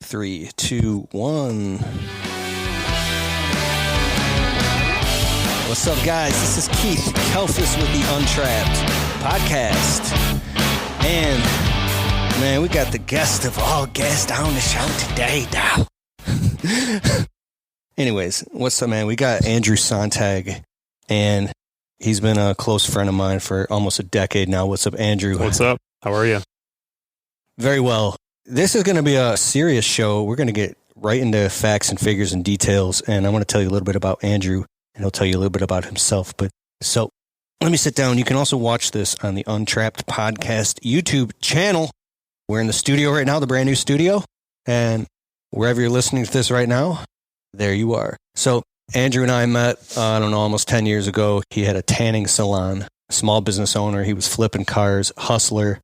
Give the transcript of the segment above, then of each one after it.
3, 2, 1. What's up, guys? This is Keith Kelfis with the Untrapped podcast. And, man, we got the guest of all guests on the show today, now. Anyways, what's up, man? We got Andrew Sontag, and he's been a close friend of mine for almost a decade now. What's up, Andrew? What's up? How are you? Very well. This is going to be a serious show. We're going to get right into facts and figures and details, and I want to tell you a little bit about Andrew, and he'll tell you a little bit about himself. But so let me sit down. You can also watch this on the Untrapped Podcast YouTube channel. We're in the studio right now, the brand new studio, and wherever you're listening to this right now, there you are. So Andrew and I met, almost 10 years ago. He had a tanning salon, small business owner. He was flipping cars, hustler.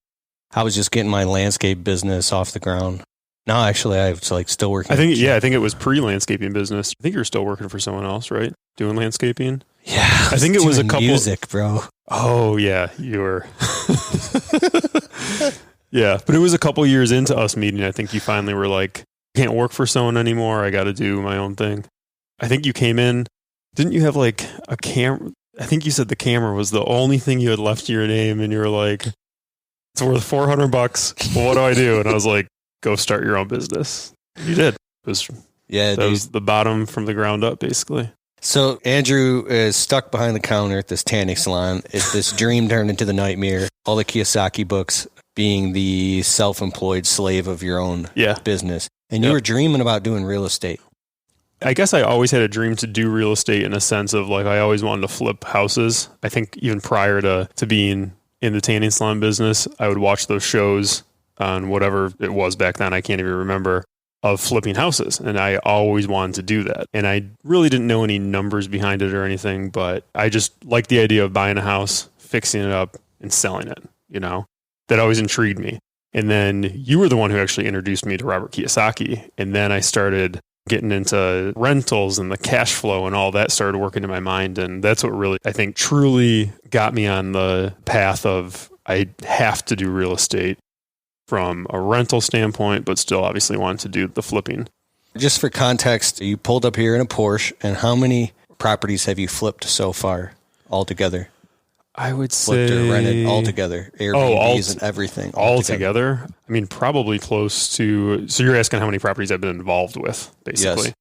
I was just getting my landscape business off the ground. No, actually, I was still working. I think it was pre-landscaping business. I think you were still working for someone else, right? Doing landscaping? Yeah. I think it was a couple. Music, bro. Oh, yeah, you were. Yeah, but it was a couple years into us meeting. I think you finally were like, can't work for someone anymore. I got to do my own thing. I think you came in. Didn't you have like a camera? I think you said the camera was the only thing you had left to your name, and you were like, it's worth $400. What do I do? And I was like, go start your own business. You did. That was the bottom from the ground up, basically. So Andrew is stuck behind the counter at this tanning salon. It's this dream turned into the nightmare. All the Kiyosaki books, being the self-employed slave of your own business. And you were dreaming about doing real estate. I guess I always had a dream to do real estate in a sense of like, I always wanted to flip houses. I think even prior to being in the tanning salon business, I would watch those shows on whatever it was back then. I can't even remember, of flipping houses. And I always wanted to do that. And I really didn't know any numbers behind it or anything, but I just liked the idea of buying a house, fixing it up, and selling it. That always intrigued me. And then you were the one who actually introduced me to Robert Kiyosaki. And then I started getting into rentals, and the cash flow and all that started working in my mind. And that's what really, I think, truly got me on the path of I have to do real estate from a rental standpoint, but still obviously wanted to do the flipping. Just for context, you pulled up here in a Porsche, and how many properties have you flipped so far altogether? I would flipped say... or rented altogether, Airbnbs and everything. Altogether? I mean, probably close to... So you're asking how many properties I've been involved with, basically. Yes.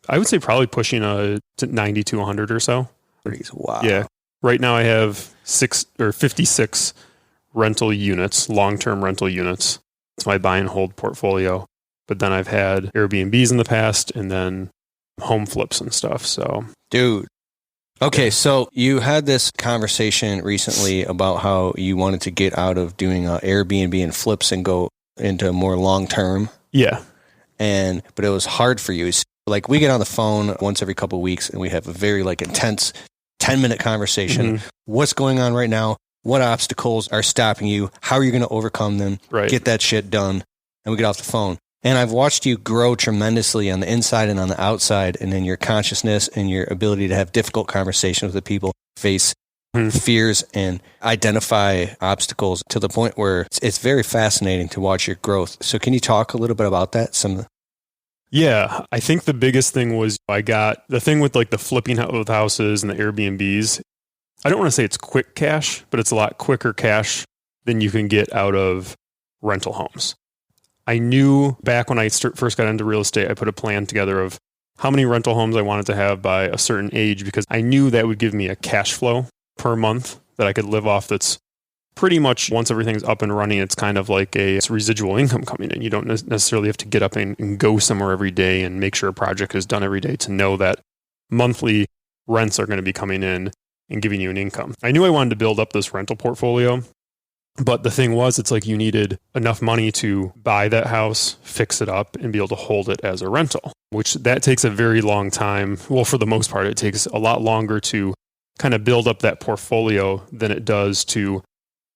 I would say probably pushing to 90 to 100 or so. Wow. Yeah. Right now I have 56 rental units, long-term rental units. It's my buy and hold portfolio. But then I've had Airbnbs in the past, and then home flips and stuff. So, dude. Okay, so you had this conversation recently about how you wanted to get out of doing Airbnb and flips and go into more long-term. Yeah. But it was hard for you. Like, we get on the phone once every couple of weeks, and we have a very intense 10-minute conversation. Mm-hmm. What's going on right now? What obstacles are stopping you? How are you going to overcome them? Right. Get that shit done. And we get off the phone. And I've watched you grow tremendously on the inside and on the outside, and in your consciousness and your ability to have difficult conversations with people, face fears and identify obstacles to the point where it's very fascinating to watch your growth. So can you talk a little bit about that? Yeah, I think the biggest thing was I got the thing with the flipping of houses and the Airbnbs. I don't want to say it's quick cash, but it's a lot quicker cash than you can get out of rental homes. I knew back when I first got into real estate, I put a plan together of how many rental homes I wanted to have by a certain age, because I knew that would give me a cash flow per month that I could live off. That's pretty much, once everything's up and running, it's kind of like a residual income coming in. You don't necessarily have to get up and go somewhere every day and make sure a project is done every day to know that monthly rents are going to be coming in and giving you an income. I knew I wanted to build up this rental portfolio. But the thing was, it's you needed enough money to buy that house, fix it up, and be able to hold it as a rental, which that takes a very long time. Well, for the most part, it takes a lot longer to kind of build up that portfolio than it does to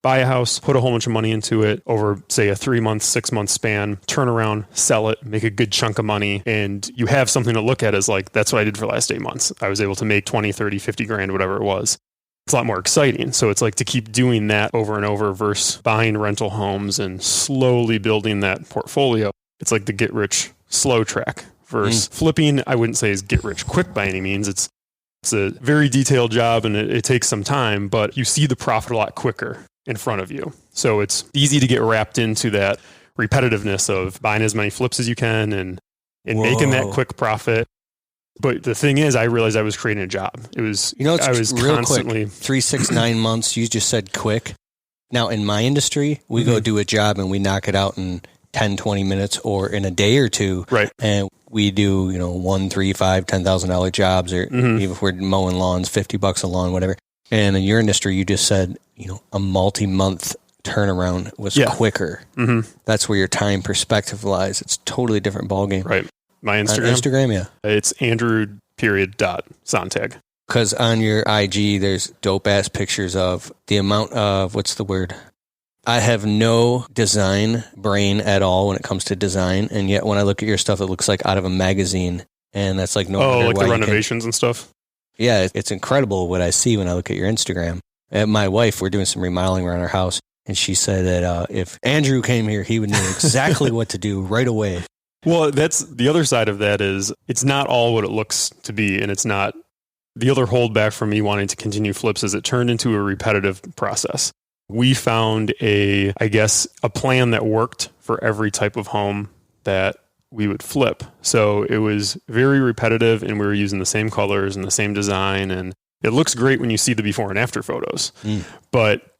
buy a house, put a whole bunch of money into it over, say, a 3-month, 6-month span, turn around, sell it, make a good chunk of money, and you have something to look at as that's what I did for the last 8 months. I was able to make 20, 30, 50 grand, whatever it was. It's a lot more exciting. So it's to keep doing that over and over versus buying rental homes and slowly building that portfolio. It's like the get rich slow track. Versus flipping, I wouldn't say is get rich quick by any means. It's a very detailed job and it takes some time, but you see the profit a lot quicker in front of you. So it's easy to get wrapped into that repetitiveness of buying as many flips as you can and making that quick profit. But the thing is, I realized I was creating a job. It was, it's I was real constantly quick. 3, 6, 9 months. You just said quick. Now in my industry, we go do a job and we knock it out in 10, 20 minutes or in a day or two. Right. And we do, $1, $3, $5, $10,000 jobs, or even if we're mowing lawns, $50 a lawn, whatever. And in your industry, you just said, a multi-month turnaround was quicker. That's where your time perspective lies. It's a totally different ballgame. Right. My Instagram? Instagram, yeah. It's Andrew.Sontag. Because on your IG, there's dope-ass pictures of the amount of, what's the word? I have no design brain at all when it comes to design. And yet when I look at your stuff, it looks like out of a magazine. And that's like like the renovations and stuff? Yeah, it's incredible what I see when I look at your Instagram. And my wife, we're doing some remodeling around our house. And she said that if Andrew came here, he would know exactly what to do right away. Well, that's the other side of that is it's not all what it looks to be. And it's not the other holdback from me wanting to continue flips is it turned into a repetitive process. We found a plan that worked for every type of home that we would flip. So it was very repetitive and we were using the same colors and the same design. And it looks great when you see the before and after photos, but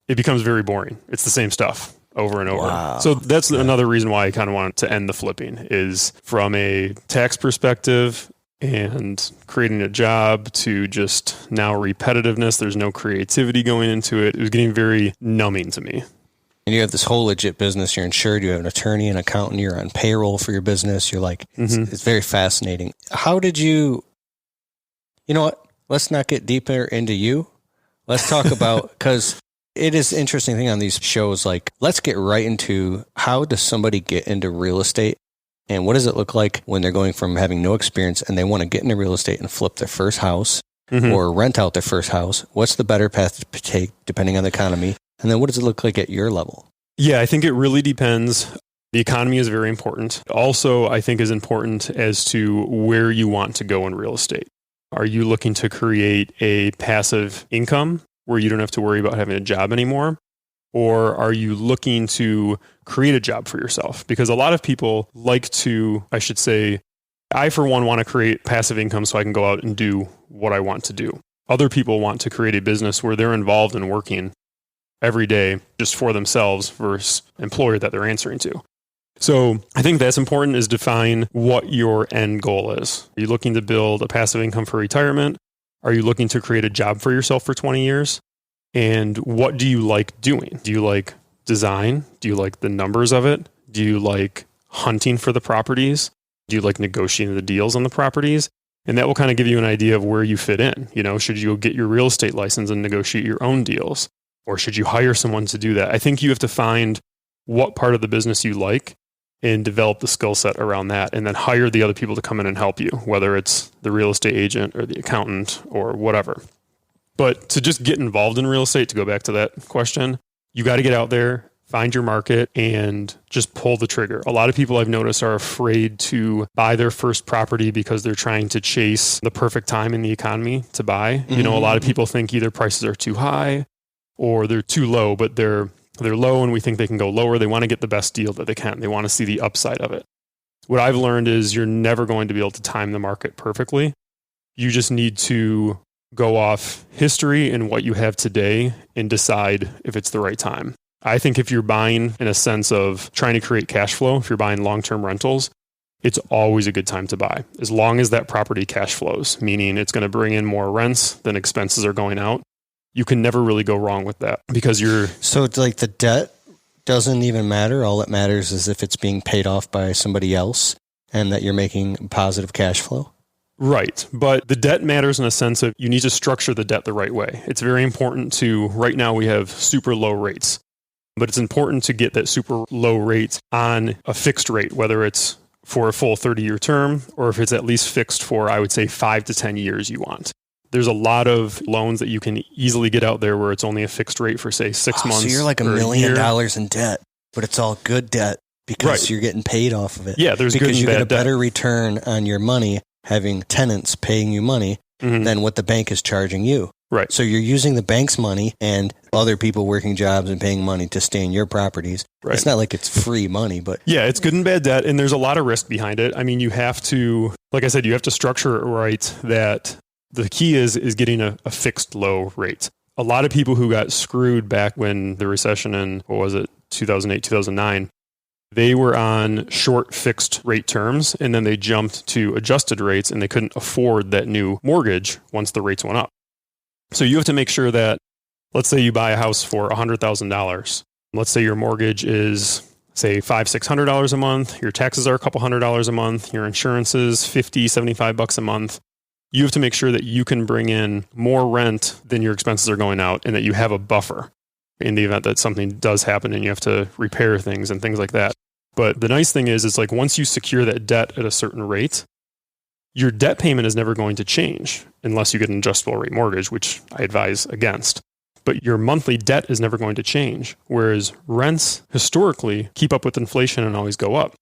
it becomes very boring. It's the same stuff over and over. Wow. So that's another reason why I kind of wanted to end the flipping is from a tax perspective and creating a job to just now repetitiveness. There's no creativity going into it. It was getting very numbing to me. And you have this whole legit business. You're insured. You have an attorney, an accountant. You're on payroll for your business. You're like, it's very fascinating. How did you know what? Let's not get deeper into you. Let's talk about, because it is an interesting thing on these shows. Like, let's get right into how does somebody get into real estate? And what does it look like when they're going from having no experience and they want to get into real estate and flip their first house or rent out their first house? What's the better path to take depending on the economy? And then what does it look like at your level? Yeah, I think it really depends. The economy is very important. Also, I think is important as to where you want to go in real estate. Are you looking to create a passive income where you don't have to worry about having a job anymore? Or are you looking to create a job for yourself? Because a lot of people like to, I should say, I for one want to create passive income so I can go out and do what I want to do. Other people want to create a business where they're involved in working every day just for themselves versus employer that they're answering to. So I think that's important is define what your end goal is. Are you looking to build a passive income for retirement? Are you looking to create a job for yourself for 20 years? And what do you like doing? Do you like design? Do you like the numbers of it? Do you like hunting for the properties? Do you like negotiating the deals on the properties? And that will kind of give you an idea of where you fit in. Should you get your real estate license and negotiate your own deals? Or should you hire someone to do that? I think you have to find what part of the business you like and develop the skill set around that and then hire the other people to come in and help you, whether it's the real estate agent or the accountant or whatever. But to just get involved in real estate, to go back to that question, you got to get out there, find your market, and just pull the trigger. A lot of people I've noticed are afraid to buy their first property because they're trying to chase the perfect time in the economy to buy. A lot of people think either prices are too high or they're too low, but they're low and we think they can go lower. They want to get the best deal that they can. They want to see the upside of it. What I've learned is you're never going to be able to time the market perfectly. You just need to go off history and what you have today and decide if it's the right time. I think if you're buying in a sense of trying to create cash flow, if you're buying long-term rentals, it's always a good time to buy. As long as that property cash flows, meaning it's going to bring in more rents than expenses are going out, you can never really go wrong with that because So it's like the debt doesn't even matter. All that matters is if it's being paid off by somebody else and that you're making positive cash flow. Right. But the debt matters in a sense of you need to structure the debt the right way. It's very important right now we have super low rates, but it's important to get that super low rate on a fixed rate, whether it's for a full 30-year term or if it's at least fixed for, I would say, 5 to 10 years you want. There's a lot of loans that you can easily get out there where it's only a fixed rate for, say, 6 months. So you're like $1 million in debt, but it's all good debt. because you're getting paid off of it. Yeah, there's good and because you bad get a debt. better return on your money having tenants paying you money than what the bank is charging you. Right. So you're using the bank's money and other people working jobs and paying money to stay in your properties. Right. It's not like it's free money, but yeah, it's good and bad debt, and there's a lot of risk behind it. I mean, you have to, like I said, you have to structure it right. That the key is getting a fixed low rate. A lot of people who got screwed back when the recession in, 2008, 2009, they were on short fixed rate terms, and then they jumped to adjusted rates, and they couldn't afford that new mortgage once the rates went up. So you have to make sure that, let's say you buy a house for $100,000. Let's say your mortgage is, say, $500-$600 a month. Your taxes are a couple $100 a month. Your insurance is $50-$75 a month. You have to make sure that you can bring in more rent than your expenses are going out, and that you have a buffer in the event that something does happen and you have to repair things and things like that. But the nice thing is, it's like once you secure that debt at a certain rate, your debt payment is never going to change unless you get an adjustable rate mortgage, which I advise against. But your monthly debt is never going to change, whereas rents historically keep up with inflation and always go up.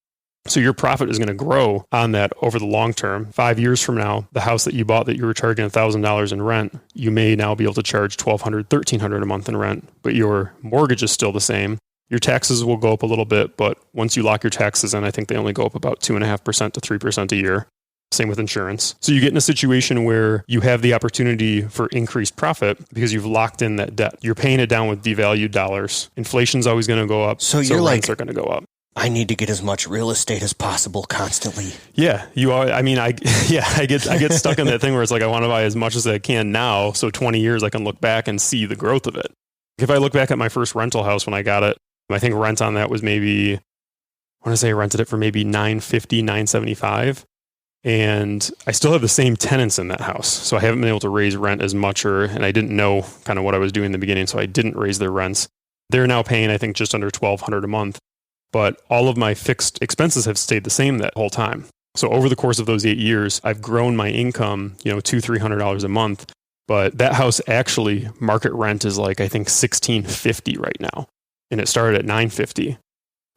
So your profit is going to grow on that over the long term. 5 years from now, the house that you bought that you were charging $1,000 in rent, you may now be able to charge $1,200, $1,300 a month in rent, but your mortgage is still the same. Your taxes will go up a little bit, but once you lock your taxes in, I think they only go up about 2.5% to 3% a year. Same with insurance. So you get in a situation where you have the opportunity for increased profit because you've locked in that debt. You're paying it down with devalued dollars. Inflation's always going to go up. So you're rents like, are going to go up. I need to get as much real estate as possible constantly. Yeah, you are. I mean, I get stuck in that thing where it's like, I want to buy as much as I can now. So 20 years, I can look back and see the growth of it. If I look back at my first rental house when I got it, I think rent on that was maybe, I want to say I rented it for maybe $950, $975. And I still have the same tenants in that house. So I haven't been able to raise rent as much, and I didn't know kind of what I was doing in the beginning. So I didn't raise their rents. They're now paying, I think, just under $1,200 a month. But all of my fixed expenses have stayed the same that whole time. So over the course of those 8 years, I've grown my income, $200-$300 a month. But that house actually, market rent is like, I think, $1,650 right now. And it started at $950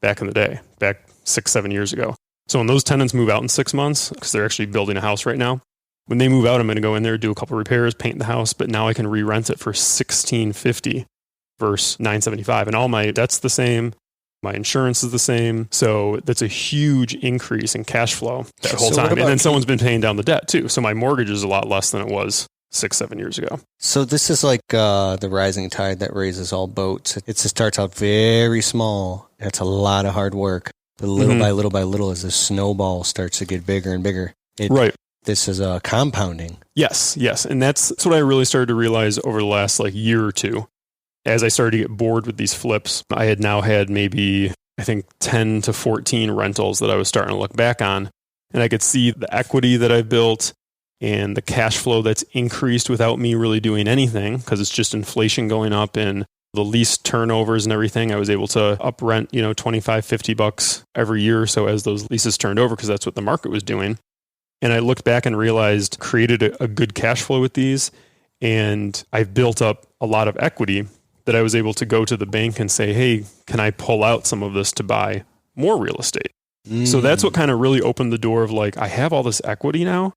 back in the day, back 6-7 years ago. So when those tenants move out in 6 months, because they're actually building a house right now, when they move out, I'm going to go in there, do a couple repairs, paint the house, but now I can re-rent it for $1,650 versus $975. And all my debt's the same. My insurance is the same. So that's a huge increase in cash flow that whole time. And then someone's been paying down the debt too. So my mortgage is a lot less than it was 6-7 years ago. So this is like the rising tide that raises all boats. It just starts out very small. That's a lot of hard work. But little by little by little, as the snowball starts to get bigger and bigger. Right. This is compounding. Yes. And that's what I really started to realize over the last year or two. As I started to get bored with these flips, I had now had maybe, I think, 10 to 14 rentals that I was starting to look back on. And I could see the equity that I've built and the cash flow that's increased without me really doing anything, because it's just inflation going up and the lease turnovers and everything. I was able to up rent, $25-$50 every year or so as those leases turned over, because that's what the market was doing. And I looked back and realized, created a good cash flow with these. And I've built up a lot of equity that I was able to go to the bank and say, hey, can I pull out some of this to buy more real estate? So that's what kind of really opened the door of I have all this equity now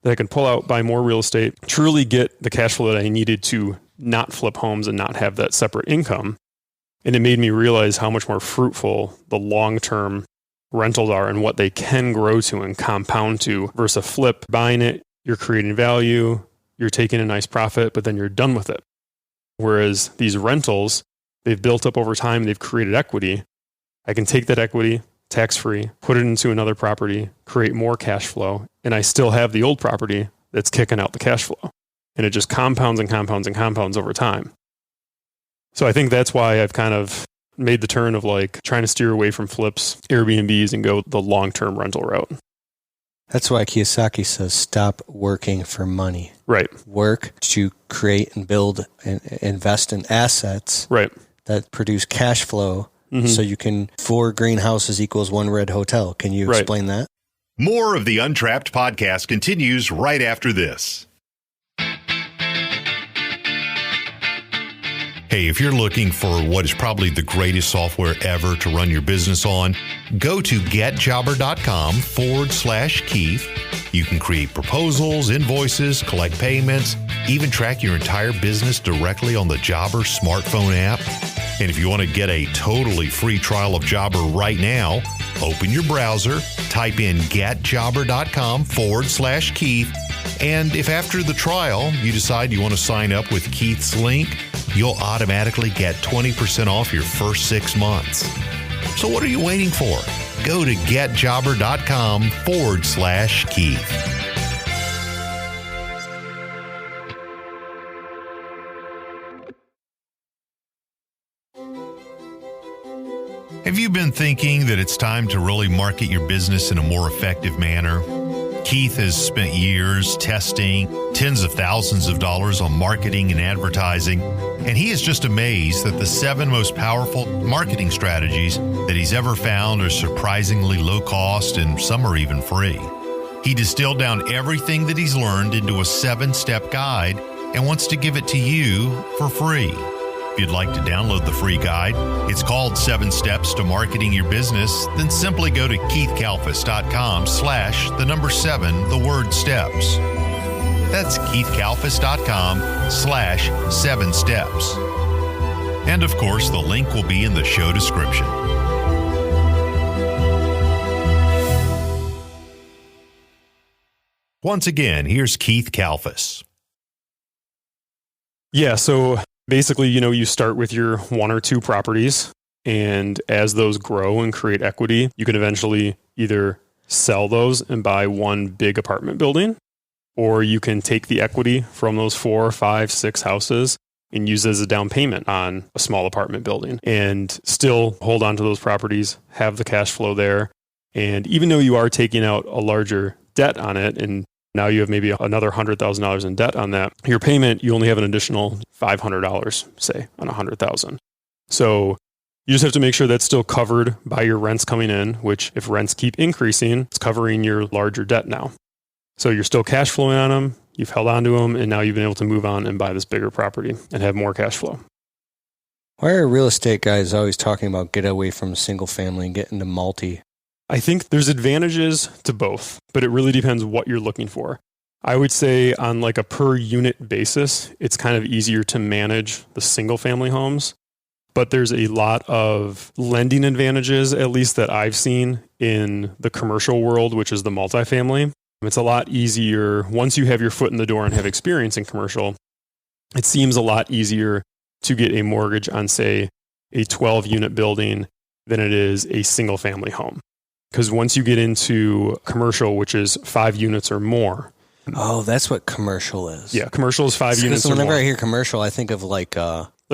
that I can pull out, buy more real estate, truly get the cash flow that I needed to not flip homes and not have that separate income. And it made me realize how much more fruitful the long-term rentals are and what they can grow to and compound to versus a flip. Buying it, you're creating value, you're taking a nice profit, but then you're done with it. Whereas these rentals, they've built up over time, they've created equity. I can take that equity, tax-free, put it into another property, create more cash flow, and I still have the old property that's kicking out the cash flow. And it just compounds and compounds and compounds over time. So I think that's why I've kind of made the turn of trying to steer away from flips, Airbnbs, and go the long-term rental route. That's why Kiyosaki says, stop working for money. Right. Work to create and build and invest in assets that produce cash flow so you can 4 greenhouses equals 1 red hotel. Can you explain that? More of the Untrapped podcast continues right after this. Hey, if you're looking for what is probably the greatest software ever to run your business on, go to getjobber.com/Keith. You can create proposals, invoices, collect payments, even track your entire business directly on the Jobber smartphone app. And if you want to get a totally free trial of Jobber right now, open your browser, type in getjobber.com/Keith. And if after the trial you decide you want to sign up with Keith's link, you'll automatically get 20% off your first 6 months. So what are you waiting for? Go to getjobber.com/Keith. Have you been thinking that it's time to really market your business in a more effective manner? Keith has spent years testing tens of thousands of dollars on marketing and advertising, and he is just amazed that the 7 most powerful marketing strategies that he's ever found are surprisingly low cost, and some are even free. He distilled down everything that he's learned into a 7-step guide and wants to give it to you for free. If you'd like to download the free guide, it's called 7 Steps to Marketing Your Business, then simply go to keithkalfas.com/7 That's keithkalfas.com/7 steps. And of course, the link will be in the show description. Once again, here's Keith Kalfas. Yeah, so basically, you start with your 1 or 2 properties, and as those grow and create equity, you can eventually either sell those and buy one big apartment building, or you can take the equity from those 4, 5, 6 houses and use it as a down payment on a small apartment building and still hold on to those properties, have the cash flow there. And even though you are taking out a larger debt on it, and now you have maybe another $100,000 in debt on that, your payment, you only have an additional $500, say, on $100,000. So you just have to make sure that's still covered by your rents coming in, which if rents keep increasing, it's covering your larger debt now. So you're still cash flowing on them, you've held on to them, and now you've been able to move on and buy this bigger property and have more cash flow. Why are real estate guys always talking about get away from single family and get into multi? I think there's advantages to both, but it really depends what you're looking for. I would say on like a per unit basis, it's kind of easier to manage the single family homes, but there's a lot of lending advantages, at least that I've seen in the commercial world, which is the multifamily. It's a lot easier once you have your foot in the door and have experience in commercial. It seems a lot easier to get a mortgage on, say, a 12-unit building than it is a single family home. Because once you get into commercial, which is 5 units or more. Oh, that's what commercial is. Yeah, commercial is 5 units or more. Whenever I hear commercial, I think of like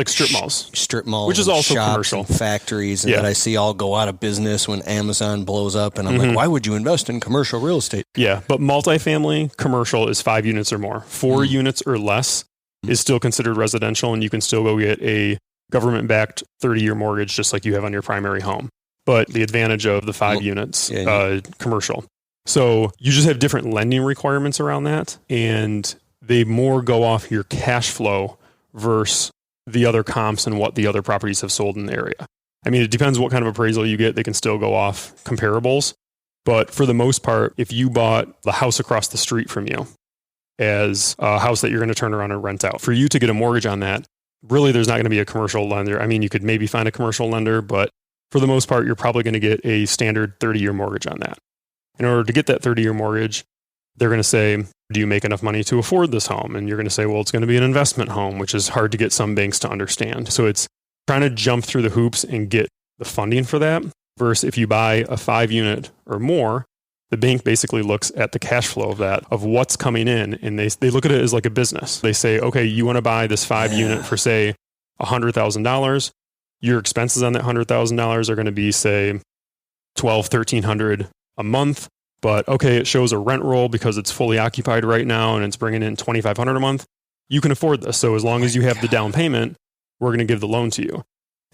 strip malls. Strip malls. Which is also shops commercial. And factories that I see all go out of business when Amazon blows up. And I'm like, why would you invest in commercial real estate? Yeah, but multifamily commercial is 5 units or more. 4 units or less is still considered residential, and you can still go get a government-backed 30-year mortgage just like you have on your primary home. But the advantage of the 5 units, commercial. So you just have different lending requirements around that, and they more go off your cash flow versus the other comps and what the other properties have sold in the area. I mean, it depends what kind of appraisal you get. They can still go off comparables. But for the most part, if you bought the house across the street from you as a house that you're going to turn around and rent out, for you to get a mortgage on that, really there's not going to be a commercial lender. I mean, you could maybe find a commercial lender, but for the most part, you're probably going to get a standard 30-year mortgage on that. In order to get that 30-year mortgage, they're going to say, do you make enough money to afford this home? And you're going to say, well, it's going to be an investment home, which is hard to get some banks to understand. So it's trying to jump through the hoops and get the funding for that. Versus if you buy a 5 unit or more, the bank basically looks at the cash flow of that, of what's coming in. And they look at it as like a business. They say, okay, you want to buy this 5 unit for, say, $100,000. Your expenses on that $100,000 are going to be, say, $1,200, $1,300 a month. But okay, it shows a rent roll because it's fully occupied right now and it's bringing in $2,500 a month. You can afford this. So as long as you have the down payment, we're going to give the loan to you.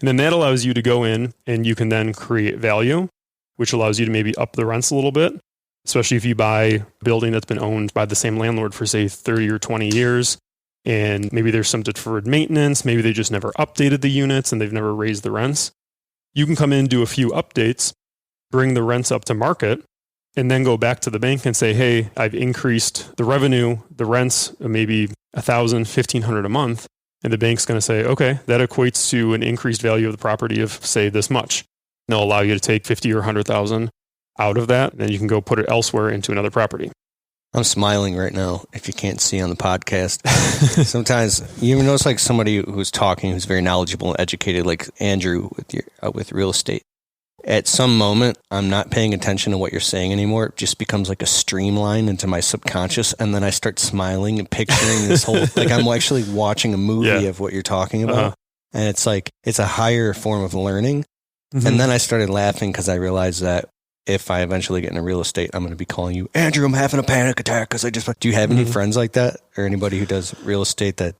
And then that allows you to go in and you can then create value, which allows you to maybe up the rents a little bit, especially if you buy a building that's been owned by the same landlord for, say, 30 or 20 years. and maybe there's some deferred maintenance. Maybe they just never updated the units and they've never raised the rents. You can come in, do a few updates, bring the rents up to market, and then go back to the bank and say, hey, I've increased the revenue, the rents, maybe $1,000, $1,500 a month. And the bank's going to say, okay, that equates to an increased value of the property of, say, this much. And they'll allow you to take 50 or 100,000 out of that. Then you can go put it elsewhere into another property. I'm smiling right now, if you can't see on the podcast. Sometimes you even notice like somebody who's talking, who's very knowledgeable and educated, like Andrew with real estate. At some moment, I'm not paying attention to what you're saying anymore. It just becomes like a streamline into my subconscious. And then I start smiling and picturing this whole, like I'm actually watching a movie of what you're talking about. And it's like, it's a higher form of learning. Mm-hmm. And then I started laughing because I realized that if I eventually get into real estate, I'm going to be calling you, Andrew, I'm having a panic attack because do you have any friends like that or anybody who does real estate that?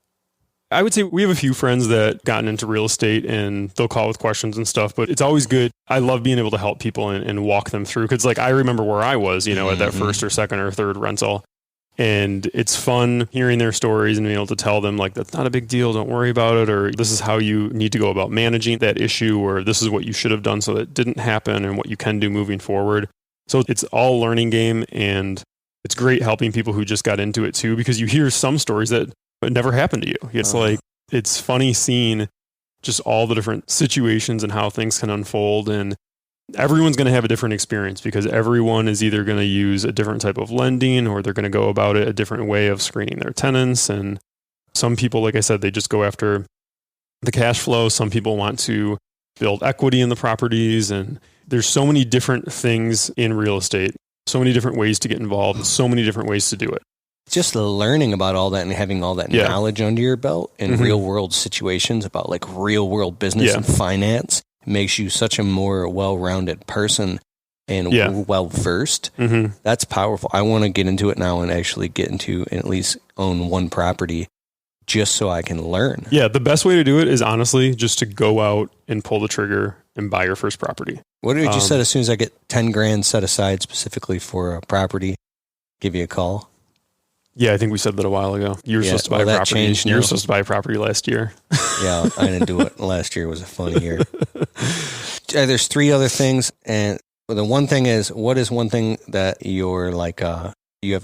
I would say we have a few friends that gotten into real estate and they'll call with questions and stuff, but it's always good. I love being able to help people and walk them through. Cause like, I remember where I was, at that first or second or third rental, and it's fun hearing their stories and being able to tell them like, that's not a big deal. Don't worry about it. Or this is how you need to go about managing that issue, or this is what you should have done so that it didn't happen and what you can do moving forward. So it's all learning game, and it's great helping people who just got into it too, because you hear some stories that it never happened to you. It's like, it's funny seeing just all the different situations and how things can unfold. And everyone's going to have a different experience because everyone is either going to use a different type of lending or they're going to go about it a different way of screening their tenants. And some people, like I said, they just go after the cash flow. Some people want to build equity in the properties. And there's so many different things in real estate, so many different ways to get involved, and so many different ways to do it. Just learning about all that and having all that knowledge under your belt in real world situations about like real world business and finance makes you such a more well-rounded person and well-versed. That's powerful. I want to get into it now and actually get into and at least own one property just so I can learn. Yeah, the best way to do it is honestly just to go out and pull the trigger and buy your first property. What did you said as soon as I get 10 grand set aside specifically for a property, give you a call? Yeah, I think we said that a while ago. You were supposed to buy a property. You were supposed to buy a property last year. Yeah, I didn't do it. Last year was a funny year. There's 3 other things. And the one thing is, what is one thing that you're like, you have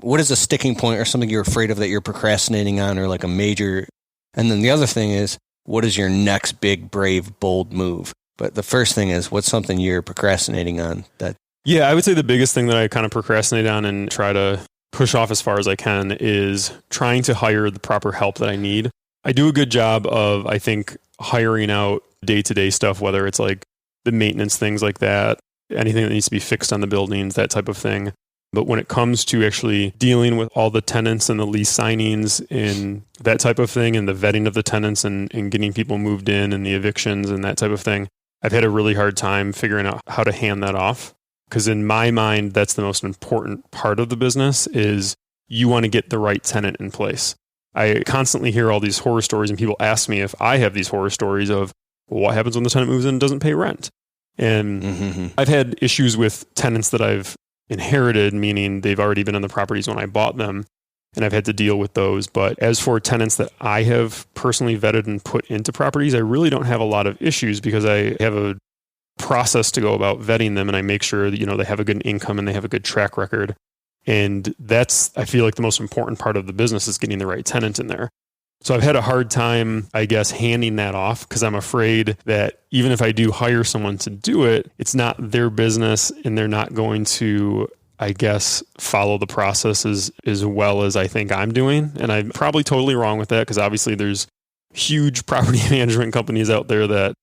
what is a sticking point or something you're afraid of that you're procrastinating on, or like a major? And then the other thing is, what is your next big, brave, bold move? But the first thing is, what's something you're procrastinating on that? Yeah, I would say the biggest thing that I kind of procrastinate on and try to push off as far as I can is trying to hire the proper help that I need. I do a good job of, I think, hiring out day-to-day stuff, whether it's like the maintenance, things like that, anything that needs to be fixed on the buildings, that type of thing. But when it comes to actually dealing with all the tenants and the lease signings and that type of thing, and the vetting of the tenants and getting people moved in and the evictions and that type of thing, I've had a really hard time figuring out how to hand that off. Because in my mind, that's the most important part of the business is you want to get the right tenant in place. I constantly hear all these horror stories, and people ask me if I have these horror stories of, well, what happens when the tenant moves in and doesn't pay rent? And I've had issues with tenants that I've inherited, meaning they've already been in the properties when I bought them, and I've had to deal with those. But as for tenants that I have personally vetted and put into properties, I really don't have a lot of issues because I have a process to go about vetting them, and I make sure that, they have a good income and they have a good track record. And that's, I feel like, the most important part of the business is getting the right tenant in there. So I've had a hard time, I guess, handing that off because I'm afraid that even if I do hire someone to do it, it's not their business and they're not going to, I guess, follow the processes as well as I think I'm doing. And I'm probably totally wrong with that because obviously there's huge property management companies out there that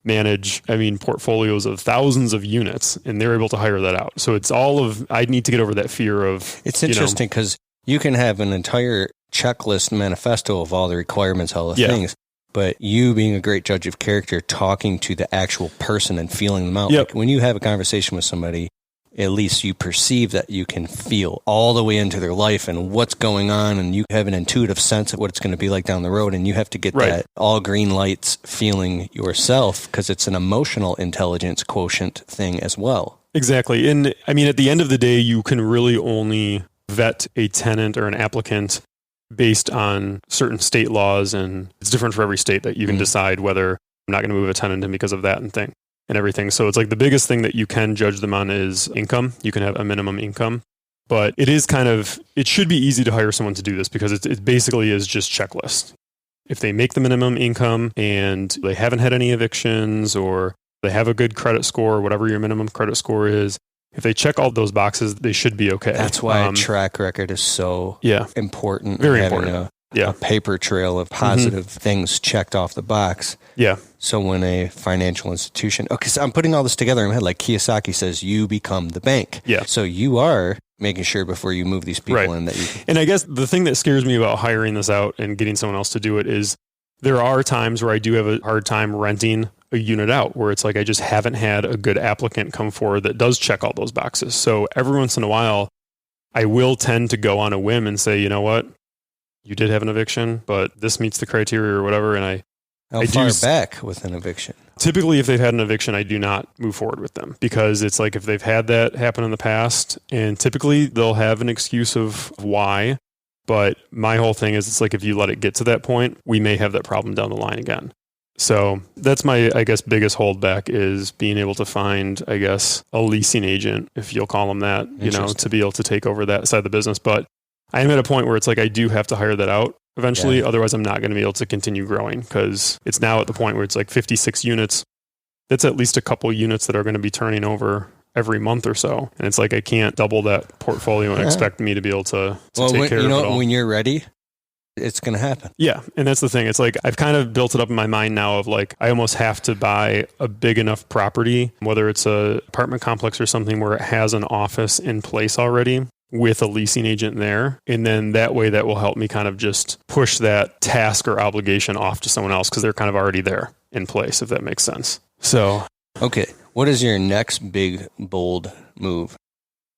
manage, portfolios of thousands of units, and they're able to hire that out. So it's I need to get over that fear of... It's interesting because you can have an entire checklist manifesto of all the requirements, all the things, but you being a great judge of character, talking to the actual person and feeling them out. Like when you have a conversation with somebody, at least you perceive that you can feel all the way into their life and what's going on, and you have an intuitive sense of what it's going to be like down the road, and you have to get that all green lights feeling yourself because it's an emotional intelligence quotient thing as well. Exactly. And at the end of the day, you can really only vet a tenant or an applicant based on certain state laws, and it's different for every state that you can decide whether I'm not going to move a tenant in because of that and everything. So it's like the biggest thing that you can judge them on is income. You can have a minimum income, but it should be easy to hire someone to do this because it basically is just checklist. If they make the minimum income and they haven't had any evictions or they have a good credit score, whatever your minimum credit score is, if they check all those boxes, they should be okay. That's why a track record is so important. Very having important. A paper trail of positive things checked off the box. Yeah. So when a financial institution, so I'm putting all this together in my head, like Kiyosaki says, you become the bank. Yeah. So you are making sure before you move these people in that you can. And I guess the thing that scares me about hiring this out and getting someone else to do it is there are times where I do have a hard time renting a unit out where it's like I just haven't had a good applicant come forward that does check all those boxes. So every once in a while, I will tend to go on a whim and say, you know what, you did have an eviction, but this meets the criteria or whatever. And How far back with an eviction? Typically, if they've had an eviction, I do not move forward with them because it's like if they've had that happen in the past, and typically they'll have an excuse of why. But my whole thing is it's like if you let it get to that point, we may have that problem down the line again. So that's my, I guess, biggest holdback is being able to find, I guess, a leasing agent, if you'll call them that, to be able to take over that side of the business. But I am at a point where it's like I do have to hire that out eventually. Yeah. Otherwise, I'm not going to be able to continue growing because it's now at the point where it's like 56 units. That's at least a couple units that are going to be turning over every month or so. And it's like I can't double that portfolio and expect me to be able to take care of it all. When you're ready, it's going to happen. Yeah. And that's the thing. It's like I've kind of built it up in my mind now of like I almost have to buy a big enough property, whether it's a apartment complex or something where it has an office in place already with a leasing agent there. And then that way that will help me kind of just push that task or obligation off to someone else because they're kind of already there in place, if that makes sense. So, okay. What is your next big, bold move?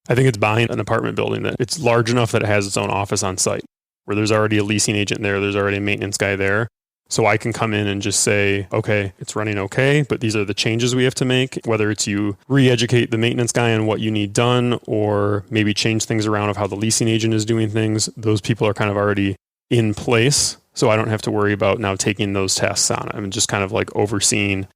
I think it's buying an apartment building that it's large enough that it has its own office on site where there's already a leasing agent there. There's already a maintenance guy there. So I can come in and just say, okay, it's running okay, but these are the changes we have to make, whether it's you re-educate the maintenance guy on what you need done, or maybe change things around of how the leasing agent is doing things. Those people are kind of already in place. So I don't have to worry about now taking those tasks on. I'm just kind of like overseeing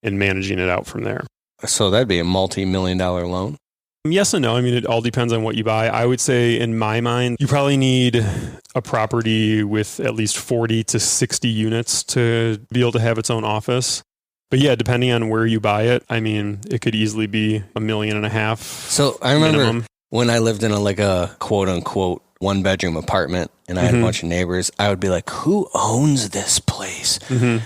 and managing it out from there. So that'd be a multi-million-dollar loan? Yes and no. I mean, it all depends on what you buy. I would say in my mind, you probably need a property with at least 40 to 60 units to be able to have its own office. But yeah, depending on where you buy it, I mean, it could easily be $1.5 million. So I remember when I lived in a quote unquote 1-bedroom apartment and I had a bunch of neighbors, I would be like, who owns this place? Mm-hmm.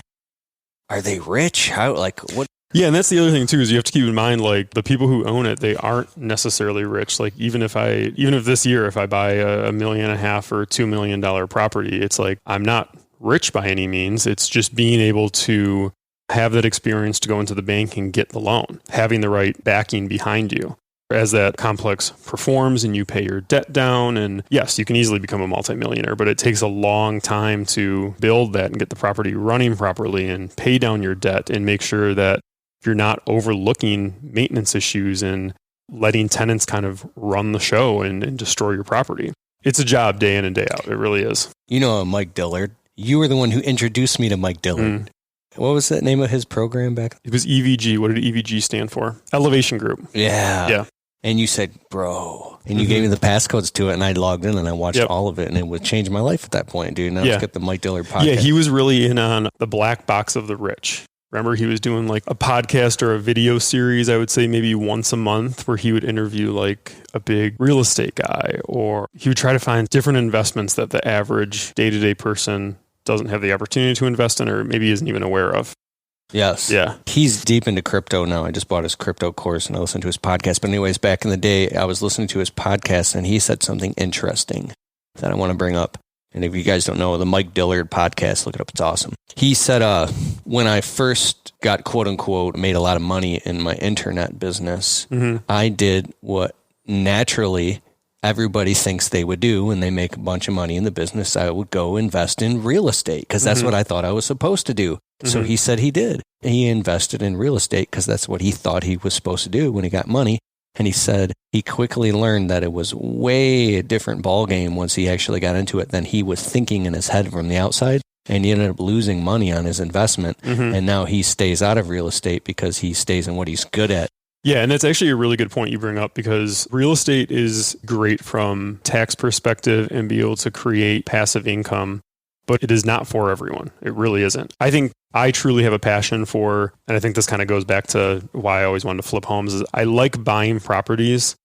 Are they rich? What? Yeah, and that's the other thing too, is you have to keep in mind, like, the people who own it, they aren't necessarily rich. Like, even if this year, if I buy a $1.5 million or $2 million property, it's like, I'm not rich by any means. It's just being able to have that experience to go into the bank and get the loan, having the right backing behind you. As that complex performs and you pay your debt down, and yes, you can easily become a multimillionaire, but it takes a long time to build that and get the property running properly and pay down your debt and make sure that you're not overlooking maintenance issues and letting tenants kind of run the show and destroy your property. It's a job day in and day out. It really is. You know Mike Dillard. You were the one who introduced me to Mike Dillard. What was the name of his program back? It was EVG. What did EVG stand for? Elevation Group. Yeah. And you said, bro. And you gave me the passcodes to it, and I logged in and I watched all of it, and it would change my life at that point, dude. Now let's get the Mike Dillard podcast. Yeah, he was really in on the black box of the rich. Remember, he was doing like a podcast or a video series, I would say maybe once a month, where he would interview like a big real estate guy, or he would try to find different investments that the average day-to-day person doesn't have the opportunity to invest in, or maybe isn't even aware of. Yes. Yeah. He's deep into crypto now. I just bought his crypto course and I listened to his podcast. But anyways, back in the day, I was listening to his podcast and he said something interesting that I want to bring up. And if you guys don't know, the Mike Dillard podcast, look it up. It's awesome. He said, when I first got, quote unquote, made a lot of money in my internet business, I did what naturally everybody thinks they would do when they make a bunch of money in the business. I would go invest in real estate because that's what I thought I was supposed to do. So he said he did. He invested in real estate because that's what he thought he was supposed to do when he got money. And he said he quickly learned that it was way a different ballgame once he actually got into it than he was thinking in his head from the outside. And he ended up losing money on his investment. And now he stays out of real estate because he stays in what he's good at. Yeah, and that's actually a really good point you bring up, because real estate is great from tax perspective and be able to create passive income, but it is not for everyone. It really isn't. I think I truly have a passion for, and I think this kind of goes back to why I always wanted to flip homes, is I like buying properties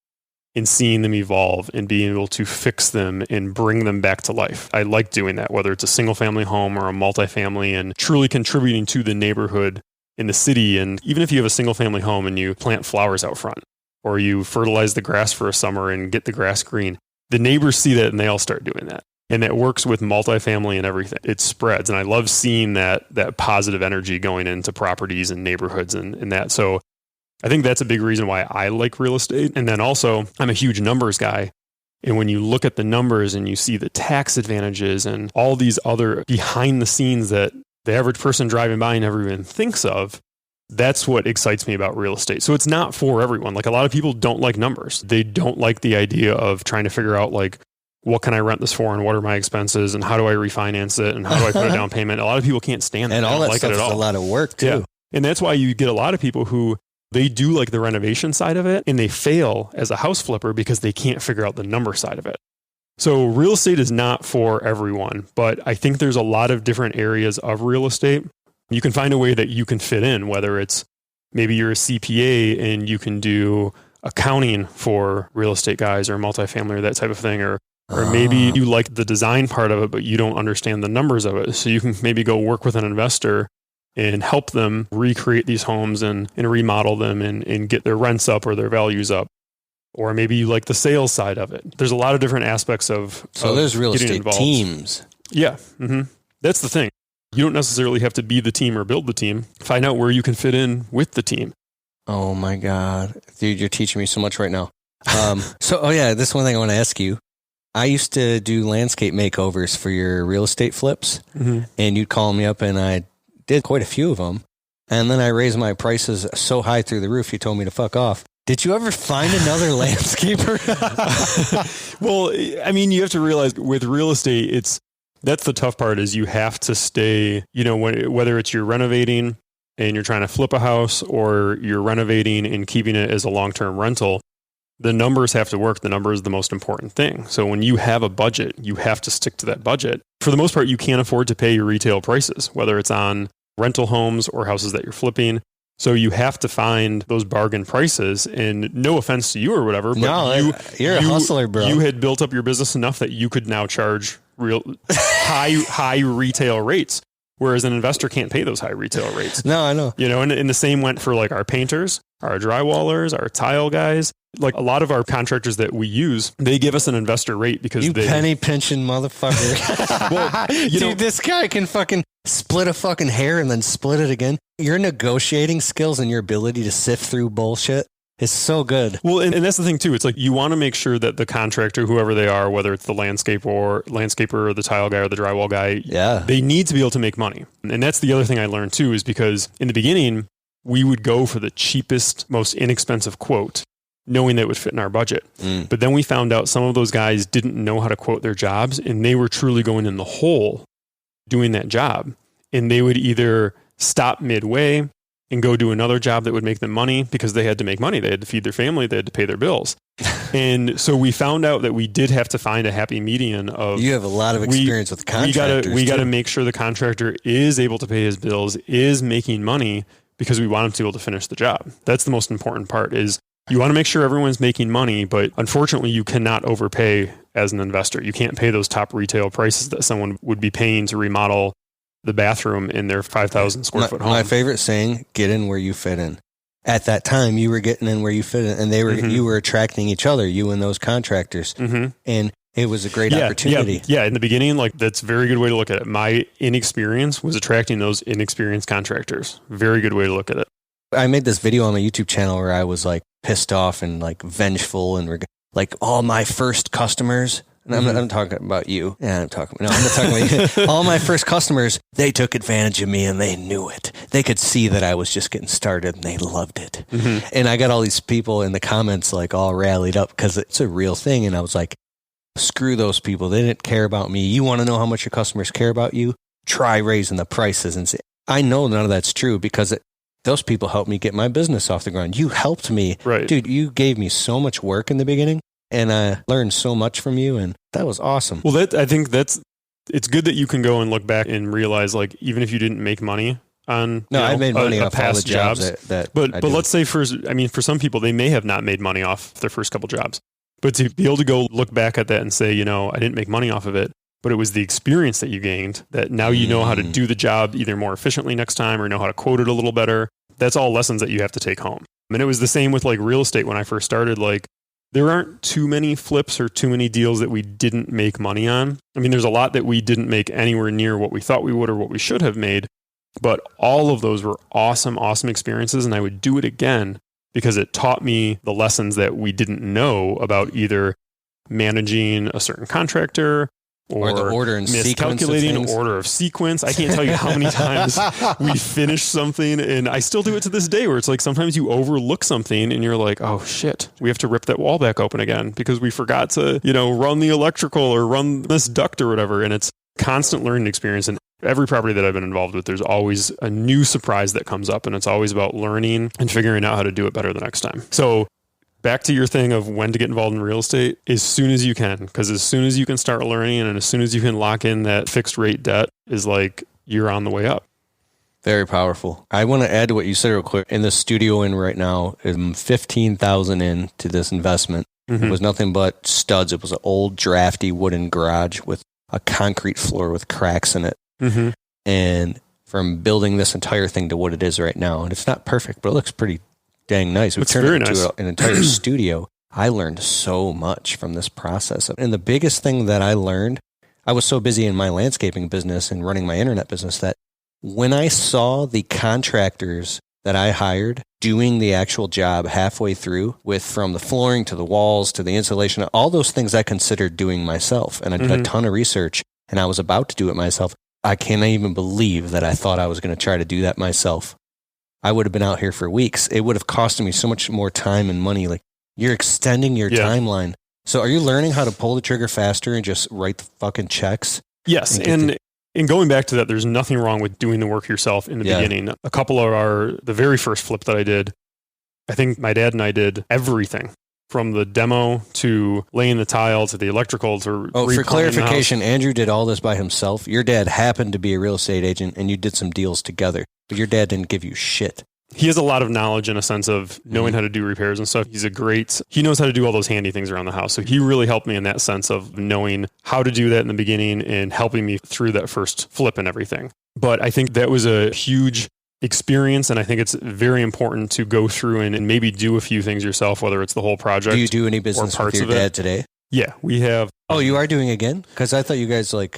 and seeing them evolve and being able to fix them and bring them back to life. I like doing that, whether it's a single family home or a multifamily, and truly contributing to the neighborhood in the city. And even if you have a single family home and you plant flowers out front, or you fertilize the grass for a summer and get the grass green, the neighbors see that and they all start doing that. And that works with multifamily and everything. It spreads. And I love seeing that positive energy going into properties and neighborhoods and that. So I think that's a big reason why I like real estate. And then also, I'm a huge numbers guy. And when you look at the numbers and you see the tax advantages and all these other behind the scenes that the average person driving by never even thinks of, that's what excites me about real estate. So it's not for everyone. Like, a lot of people don't like numbers. They don't like the idea of trying to figure out, like, what can I rent this for and what are my expenses and how do I refinance it and how do I put a down payment? A lot of people can't stand that. And all that like stuff is a lot of work too. Yeah. And that's why you get a lot of people who they do like the renovation side of it and they fail as a house flipper because they can't figure out the number side of it. So real estate is not for everyone, but I think there's a lot of different areas of real estate. You can find a way that you can fit in, whether it's maybe you're a CPA and you can do accounting for real estate guys or multifamily or that type of thing, or maybe you like the design part of it, but you don't understand the numbers of it. So you can maybe go work with an investor and help them recreate these homes and remodel them and get their rents up or their values up. Or maybe you like the sales side of it. There's a lot of different aspects of there's real estate involved. Teams. Yeah. That's the thing. You don't necessarily have to be the team or build the team. Find out where you can fit in with the team. Oh my God. Dude, you're teaching me so much right now. This one thing I want to ask you. I used to do landscape makeovers for your real estate flips, and you'd call me up, and I did quite a few of them. And then I raised my prices so high through the roof, you told me to fuck off. Did you ever find another landscaper? Well, I mean, you have to realize with real estate, that's the tough part, is you have to stay, whether it's you're renovating and you're trying to flip a house, or you're renovating and keeping it as a long-term rental, the numbers have to work. The number is the most important thing. So when you have a budget, you have to stick to that budget. For the most part, you can't afford to pay your retail prices, whether it's on rental homes or houses that you're flipping. So you have to find those bargain prices, and no offense to you or whatever, but you're a hustler, bro. You had built up your business enough that you could now charge real high retail rates, whereas an investor can't pay those high retail rates. No, I know. And the same went for like our painters, our drywallers, our tile guys. Like a lot of our contractors that we use, they give us an investor rate because they penny pinching motherfucker. Well, dude, this guy can fucking split a fucking hair and then split it again. Your negotiating skills and your ability to sift through bullshit is so good. Well, and that's the thing too. It's like you want to make sure that the contractor, whoever they are, whether it's the landscaper or the tile guy or the drywall guy, they need to be able to make money. And that's the other thing I learned too, is because in the beginning, we would go for the cheapest, most inexpensive quote, knowing that it would fit in our budget. But then we found out some of those guys didn't know how to quote their jobs, and they were truly going in the hole doing that job. And they would either stop midway and go do another job that would make them money because they had to make money. They had to feed their family. They had to pay their bills. And so we found out that we did have to find a happy median of... You have a lot of experience with contractors. We got to make sure the contractor is able to pay his bills, is making money, because we want him to be able to finish the job. That's the most important part, is you want to make sure everyone's making money, but unfortunately you cannot overpay as an investor. You can't pay those top retail prices that someone would be paying to remodel the bathroom in their 5,000 square foot home. My favorite saying, get in where you fit in. At that time, you were getting in where you fit in, and you were attracting each other, you and those contractors. And it was a great opportunity. Yeah, in the beginning, like, that's a very good way to look at it. My inexperience was attracting those inexperienced contractors. Very good way to look at it. I made this video on my YouTube channel where I was like pissed off and like vengeful and like all my first customers, And I'm talking about you. Yeah, I'm not talking about you. All my first customers, they took advantage of me and they knew it. They could see that I was just getting started and they loved it. Mm-hmm. And I got all these people in the comments like all rallied up because it's a real thing. And I was like, screw those people. They didn't care about me. You want to know how much your customers care about you? Try raising the prices. And say, I know none of that's true because those people helped me get my business off the ground. You helped me. Right. Dude, you gave me so much work in the beginning. And I learned so much from you, and that was awesome. Well, I think it's good that you can go and look back and realize, like, even if you didn't make money on I made money off all the jobs but let's say for some people, they may have not made money off their first couple jobs. But to be able to go look back at that and say, I didn't make money off of it, but it was the experience that you gained that now you know how to do the job either more efficiently next time or know how to quote it a little better. That's all lessons that you have to take home. And it was the same with like real estate when I first started. Like, there aren't too many flips or too many deals that we didn't make money on. I mean, there's a lot that we didn't make anywhere near what we thought we would or what we should have made. But all of those were awesome, awesome experiences. And I would do it again because it taught me the lessons that we didn't know about either managing a certain contractor or the order and miscalculating order of sequence. I can't tell you how many times we finished something, and I still do it to this day where it's like sometimes you overlook something and you're like, oh shit, we have to rip that wall back open again because we forgot to, run the electrical or run this duct or whatever. And it's constant learning experience. And every property that I've been involved with, there's always a new surprise that comes up, and it's always about learning and figuring out how to do it better the next time. So back to your thing of when to get involved in real estate, as soon as you can, because as soon as you can start learning and as soon as you can lock in that fixed rate debt is like you're on the way up. Very powerful. I want to add to what you said real quick. In the studio in right now, I'm $15,000 into this investment. Mm-hmm. It was nothing but studs. It was an old drafty wooden garage with a concrete floor with cracks in it. Mm-hmm. And from building this entire thing to what it is right now, and it's not perfect, but it looks pretty dang nice. We turned it into an entire studio. I learned so much from this process. And the biggest thing that I learned, I was so busy in my landscaping business and running my internet business that when I saw the contractors that I hired doing the actual job halfway through from the flooring to the walls to the insulation, all those things I considered doing myself. And I did a ton of research and I was about to do it myself. I can't even believe that I thought I was going to try to do that myself. I would have been out here for weeks. It would have costed me so much more time and money. Like, you're extending your timeline. So are you learning how to pull the trigger faster and just write the fucking checks? Yes. And going back to that, there's nothing wrong with doing the work yourself in the beginning. A couple of the very first flip that I did, I think my dad and I did everything from the demo to laying the tile to the electrical to for clarification, Andrew did all this by himself. Your dad happened to be a real estate agent and you did some deals together, but your dad didn't give you shit. He has a lot of knowledge in a sense of knowing how to do repairs and stuff. He knows how to do all those handy things around the house. So he really helped me in that sense of knowing how to do that in the beginning and helping me through that first flip and everything. But I think that was a huge experience, and I think it's very important to go through and maybe do a few things yourself, whether it's the whole project. Do you do any business with your dad today? Yeah, we have. Oh, you are doing again? Because I thought you guys you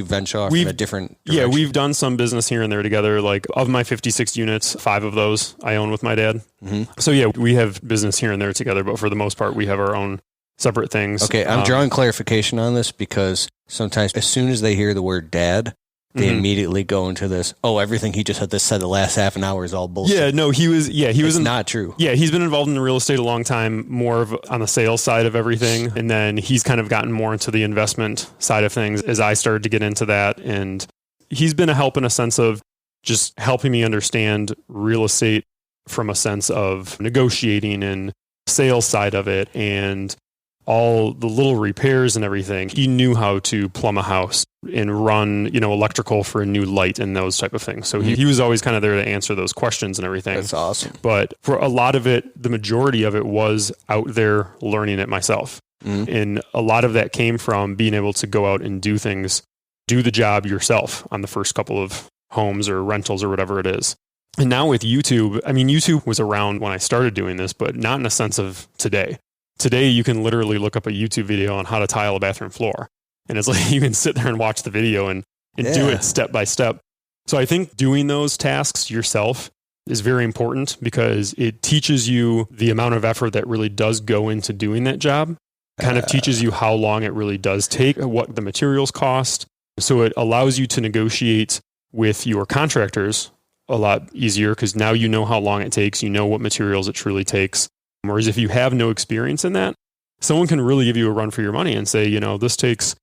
venture off in a different direction. Yeah, we've done some business here and there together. Like, of my 56 units, 5 of those I own with my dad. Mm-hmm. So yeah, we have business here and there together, but for the most part, we have our own separate things. Okay, I'm drawing clarification on this because sometimes as soon as they hear the word dad, they immediately go into this, everything he just had to say the last half an hour is all bullshit. Yeah, no, he was not true. Yeah, he's been involved in the real estate a long time, more of on the sales side of everything. And then he's kind of gotten more into the investment side of things as I started to get into that. And he's been a help in a sense of just helping me understand real estate from a sense of negotiating and sales side of it and all the little repairs and everything. He knew how to plumb a house and run, electrical for a new light and those type of things. So he was always kind of there to answer those questions and everything. That's awesome. But for a lot of it, the majority of it was out there learning it myself. Mm-hmm. And a lot of that came from being able to go out and do the job yourself on the first couple of homes or rentals or whatever it is. And now with YouTube, YouTube was around when I started doing this, but not in a sense of today. Today, you can literally look up a YouTube video on how to tile a bathroom floor. And it's like you can sit there and watch the video and do it step by step. So I think doing those tasks yourself is very important because it teaches you the amount of effort that really does go into doing that job. Kind of teaches you how long it really does take, what the materials cost. So it allows you to negotiate with your contractors a lot easier because now you know how long it takes, you know what materials it truly takes. Whereas if you have no experience in that, someone can really give you a run for your money and say, this takes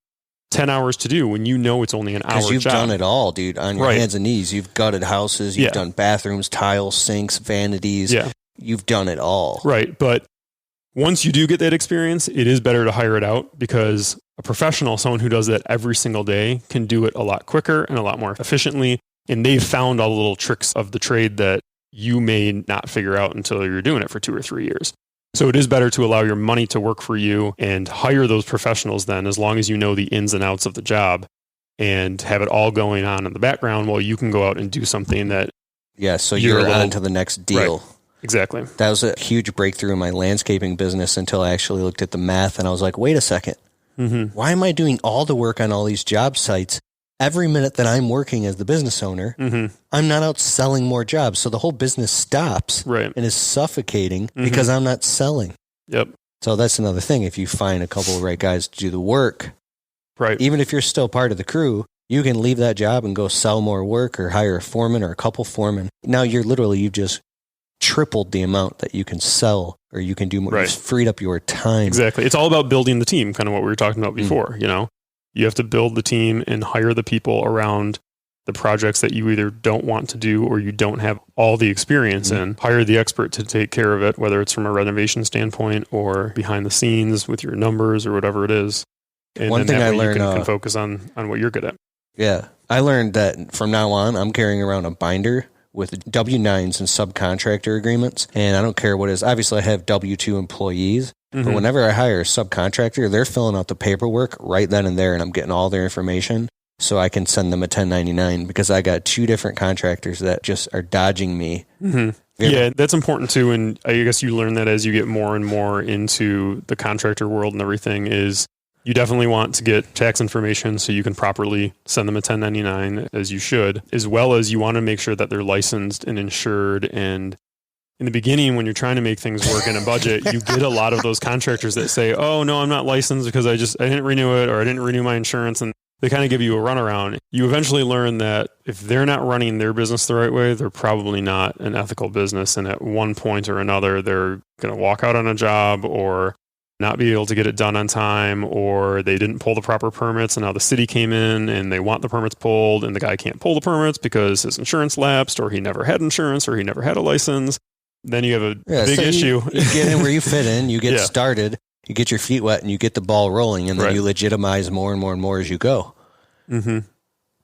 10 hours to do when you know it's only an hour job. Because you've done it all, dude, on your hands and knees. You've gutted houses, you've done bathrooms, tiles, sinks, vanities. Yeah. You've done it all. Right. But once you do get that experience, it is better to hire it out because a professional, someone who does that every single day, can do it a lot quicker and a lot more efficiently. And they've found all the little tricks of the trade that you may not figure out until you're doing it for 2 or 3 years. So it is better to allow your money to work for you and hire those professionals then, as long as you know the ins and outs of the job and have it all going on in the background while you can go out and do something that... Yeah, so you're on to the next deal. Right. Exactly. That was a huge breakthrough in my landscaping business until I actually looked at the math and I was like, wait a second. Mm-hmm. Why am I doing all the work on all these job sites? Every minute that I'm working as the business owner, I'm not out selling more jobs. So the whole business stops and is suffocating because I'm not selling. Yep. So that's another thing. If you find a couple of right guys to do the work, even if you're still part of the crew, you can leave that job and go sell more work or hire a foreman or a couple foremen. Now you've just tripled the amount that you can sell or you can do more. You've freed up your time. Exactly. It's all about building the team, kind of what we were talking about before, You have to build the team and hire the people around the projects that you either don't want to do or you don't have all the experience in. Hire the expert to take care of it, whether it's from a renovation standpoint or behind the scenes with your numbers or whatever it is. And one thing I learned, you can focus on what you're good at. Yeah. I learned that from now on, I'm carrying around a binder with W-9s and subcontractor agreements. And I don't care what it is. Obviously, I have W-2 employees. But whenever I hire a subcontractor, they're filling out the paperwork right then and there, and I'm getting all their information so I can send them a 1099 because I got 2 different contractors that just are dodging me. Yeah, that's important too. And I guess you learn that as you get more and more into the contractor world and everything is you definitely want to get tax information so you can properly send them a 1099 as you should, as well as you want to make sure that they're licensed and insured. And in the beginning, when you're trying to make things work in a budget, you get a lot of those contractors that say, oh, no, I'm not licensed because I didn't renew it or I didn't renew my insurance. And they kind of give you a runaround. You eventually learn that if they're not running their business the right way, they're probably not an ethical business. And at one point or another, they're going to walk out on a job or not be able to get it done on time, or they didn't pull the proper permits and now the city came in and they want the permits pulled and the guy can't pull the permits because his insurance lapsed or he never had insurance or he never had a license. Then you have a big issue. You get in where you fit in, you get started, you get your feet wet, and you get the ball rolling, and then you legitimize more and more and more as you go.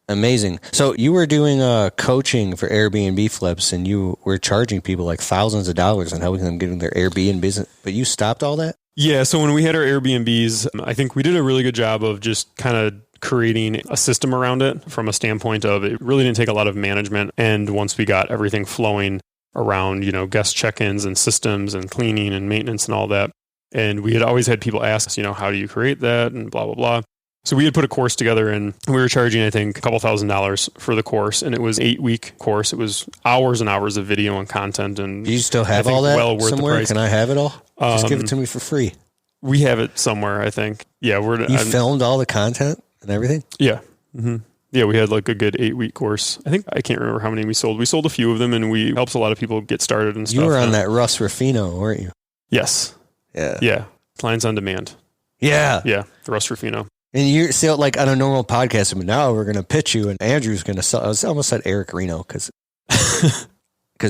Amazing. So you were doing coaching for Airbnb flips, and you were charging people like thousands of dollars and helping them get in their Airbnb business, but you stopped all that? Yeah, so when we had our Airbnbs, I think we did a really good job of just kind of creating a system around it from a standpoint of it really didn't take a lot of management. And once we got everything flowing around, guest check-ins and systems and cleaning and maintenance and all that. And we had always had people ask us, how do you create that and blah, blah, blah. So we had put a course together and we were charging, I think, a couple $1,000s for the course. And it was 8-week course. It was hours and hours of video and content. And do you still have all that somewhere? Can I have it all? Just give it to me for free. We have it somewhere, I think. Yeah. You filmed all the content and everything? Yeah. Yeah, we had like a good 8-week course. I can't remember how many we sold. We sold a few of them and we helped a lot of people get started and stuff. You were on that Russ Ruffino, weren't you? Yes. Yeah. Clients on demand. Yeah. Yeah. The Russ Ruffino. And you're still like on a normal podcast, but now we're going to pitch you and Andrew's going to sell. I almost said Eric Reno because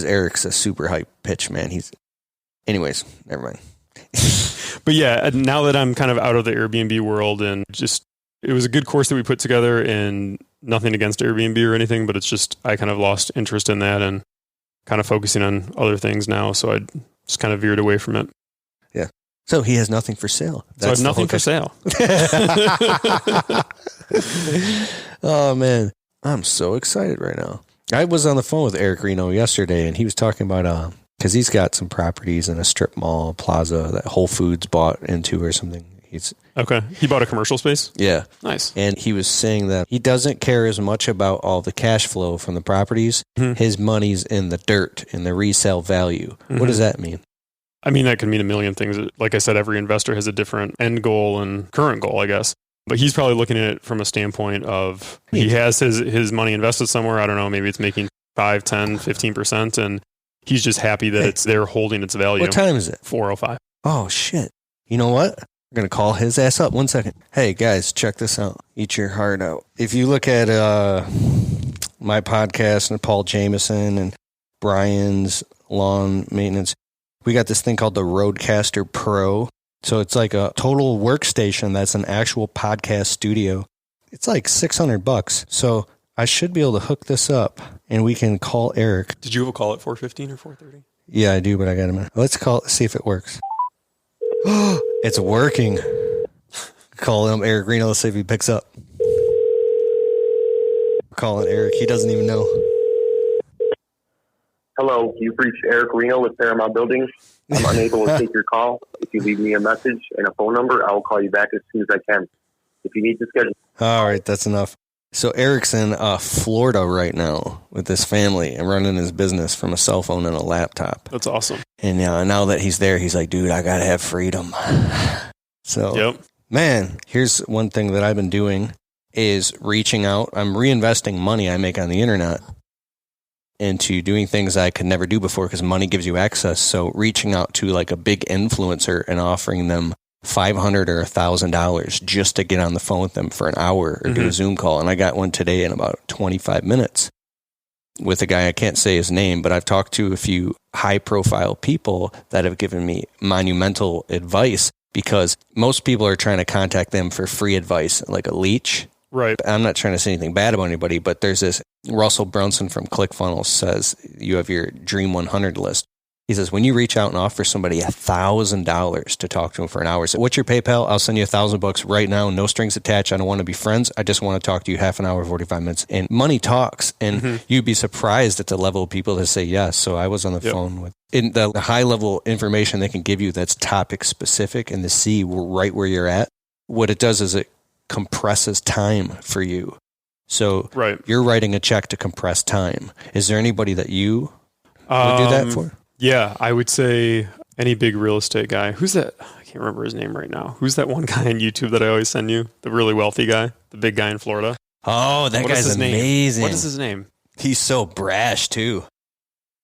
Eric's a super hype pitch, man. Anyways, never mind. But yeah, now that I'm kind of out of the Airbnb world and it was a good course that we put together and nothing against Airbnb or anything, but it's just, I kind of lost interest in that and kind of focusing on other things now. So I just kind of veered away from it. Yeah. So he has nothing for sale. So I have nothing for sale. Oh man. I'm so excited right now. I was on the phone with Eric Reno yesterday and he was talking about, cause he's got some properties in a strip mall plaza that Whole Foods bought into or something. Okay. He bought a commercial space? Yeah. Nice. And he was saying that he doesn't care as much about all the cash flow from the properties. His money's in the dirt, in the resale value. What does that mean? I mean, that can mean a million things. Like I said, every investor has a different end goal and current goal, I guess. But he's probably looking at it from a standpoint of he has his money invested somewhere. I don't know, maybe it's making 5, 10, 15%. And he's just happy that it's there holding its value. What time is it? 4:05. Oh, shit. You know what? We're going to call his ass up. 1 second. Hey, guys, check this out. Eat your heart out. If you look at my podcast and Paul Jameson and Brian's lawn maintenance, we got this thing called the Roadcaster Pro. So it's like a total workstation that's an actual podcast studio. It's like $600. So I should be able to hook this up and we can call Eric. Did you have a call at 4:15 or 4:30? Yeah, I do, but I got him. Let's call, see if it works. It's working. Call him Eric Reno. Let's see if he picks up. Calling Eric. He doesn't even know. Hello, you've reached Eric Reno with Paramount Buildings. I'm unable to take your call. If you leave me a message and a phone number, I will call you back as soon as I can. If you need to schedule. All right, that's enough. So Eric's in Florida right now with his family and running his business from a cell phone and a laptop. That's awesome. And now that he's there, he's like, dude, I got to have freedom. So, man, here's one thing that I've been doing is reaching out. I'm reinvesting money I make on the internet into doing things I could never do before because money gives you access. So reaching out to like a big influencer and offering them $500 or $1,000 just to get on the phone with them for an hour or do a Zoom call. And I got one today in about 25 minutes with a guy. I can't say his name, but I've talked to a few high profile people that have given me monumental advice because most people are trying to contact them for free advice, like a leech. Right. I'm not trying to say anything bad about anybody, but there's this Russell Brunson from ClickFunnels says you have your Dream 100 list. He says, when you reach out and offer somebody $1,000 to talk to them for an hour, say, what's your PayPal? I'll send you $1,000 right now. No strings attached. I don't want to be friends. I just want to talk to you half an hour, 45 minutes. And money talks. And you'd be surprised at the level of people that say yes. So I was on the phone with in the high level information they can give you that's topic specific and to see right where you're at. What it does is it compresses time for you. So you're writing a check to compress time. Is there anybody that you would do that for? Yeah, I would say any big real estate guy. Who's that? I can't remember his name right now. Who's that one guy on YouTube that I always send you? The really wealthy guy, the big guy in Florida. Oh, that guy's amazing. What is his name? He's so brash too.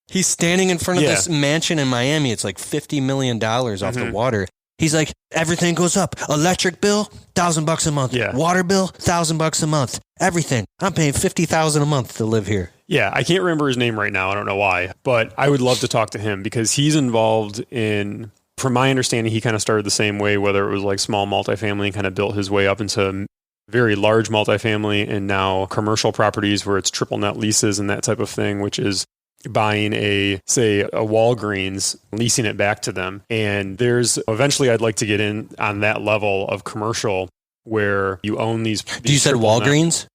He's standing in front of this mansion in Miami. It's like $50 million off the water. He's like, everything goes up. Electric bill, $1,000 a month. Yeah. Water bill, $1,000 a month. Everything. I'm paying $50,000 a month to live here. Yeah, I can't remember his name right now. I don't know why, but I would love to talk to him because he's involved in, from my understanding, he kind of started the same way, whether it was like small multifamily and kind of built his way up into very large multifamily and now commercial properties where it's triple net leases and that type of thing, which is buying a Walgreens, leasing it back to them. And there's eventually I'd like to get in on that level of commercial where you own these. You said Walgreens?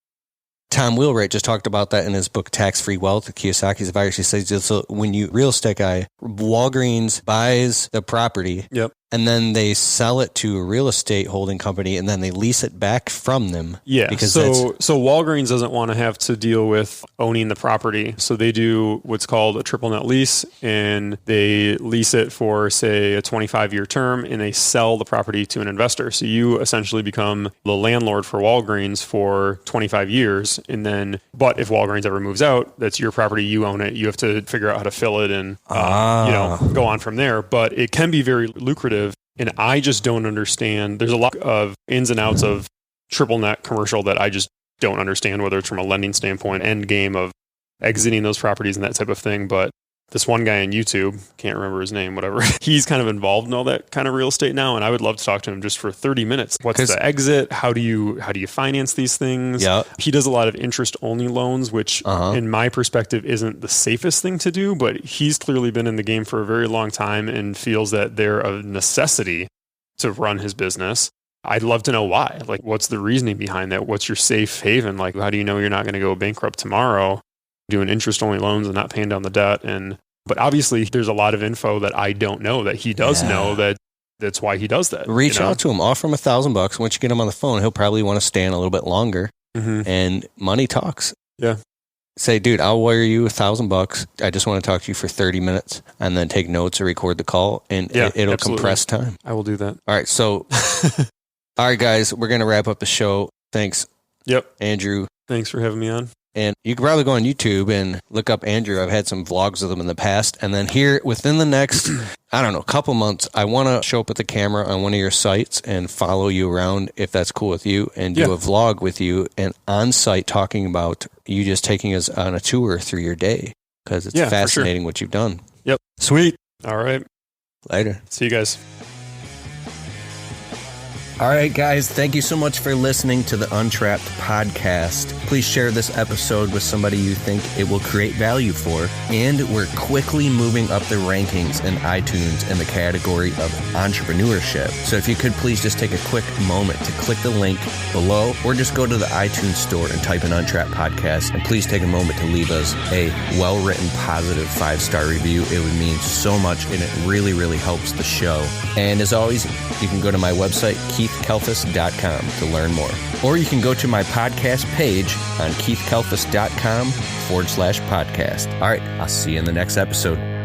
Tom Wheelwright just talked about that in his book, Tax-Free Wealth, Kiyosaki's advice. He says, so when you, real estate guy, Walgreens buys the property. Yep. And then they sell it to a real estate holding company, and then they lease it back from them. Yeah. Because so Walgreens doesn't want to have to deal with owning the property. So they do what's called a triple net lease, and they lease it for, say, a 25-year term, and they sell the property to an investor. So you essentially become the landlord for Walgreens for 25 years. And then, but if Walgreens ever moves out, that's your property, you own it. You have to figure out how to fill it and, go on from there. But it can be very lucrative. And I just don't understand. There's a lot of ins and outs of triple net commercial that I just don't understand, whether it's from a lending standpoint, end game of exiting those properties and that type of thing. But this one guy on YouTube, can't remember his name, whatever, he's kind of involved in all that kind of real estate now. And I would love to talk to him just for 30 minutes. What's the exit? How do you finance these things? Yep. He does a lot of interest only loans, which in my perspective isn't the safest thing to do, but he's clearly been in the game for a very long time and feels that they're a necessity to run his business. I'd love to know why. Like, what's the reasoning behind that? What's your safe haven? Like, how do you know you're not going to go bankrupt tomorrow doing interest only loans and not paying down the debt? But obviously there's a lot of info that I don't know that he does know that's why he does that. Reach out to him, offer him $1,000. Once you get him on the phone, he'll probably want to stay in a little bit longer and money talks. Yeah. say, dude, I'll wire you $1,000. I just want to talk to you for 30 minutes and then take notes or record the call, and it'll compress time. I will do that. All right. So, all right, guys, we're going to wrap up the show. Thanks. Yep. Andrew. Thanks for having me on. And you can probably go on YouTube and look up Andrew. I've had some vlogs of him in the past. And then here, within the next, I don't know, couple months, I want to show up with the camera on one of your sites and follow you around, if that's cool with you, and do a vlog with you and on site talking about you just taking us on a tour through your day, because it's fascinating what you've done. Yep. Sweet. All right. Later. See you guys. All right, guys, thank you so much for listening to the Untrapped podcast. Please share this episode with somebody you think it will create value for. And we're quickly moving up the rankings in iTunes in the category of entrepreneurship. So if you could please just take a quick moment to click the link below, or just go to the iTunes store and type in Untrapped podcast. And please take a moment to leave us a well-written, positive 5-star review. It would mean so much, and it really, really helps the show. And as always, you can go to my website, keithkelfus.com, to learn more. Or you can go to my podcast page on keithkelfus.com/podcast. All right, I'll see you in the next episode.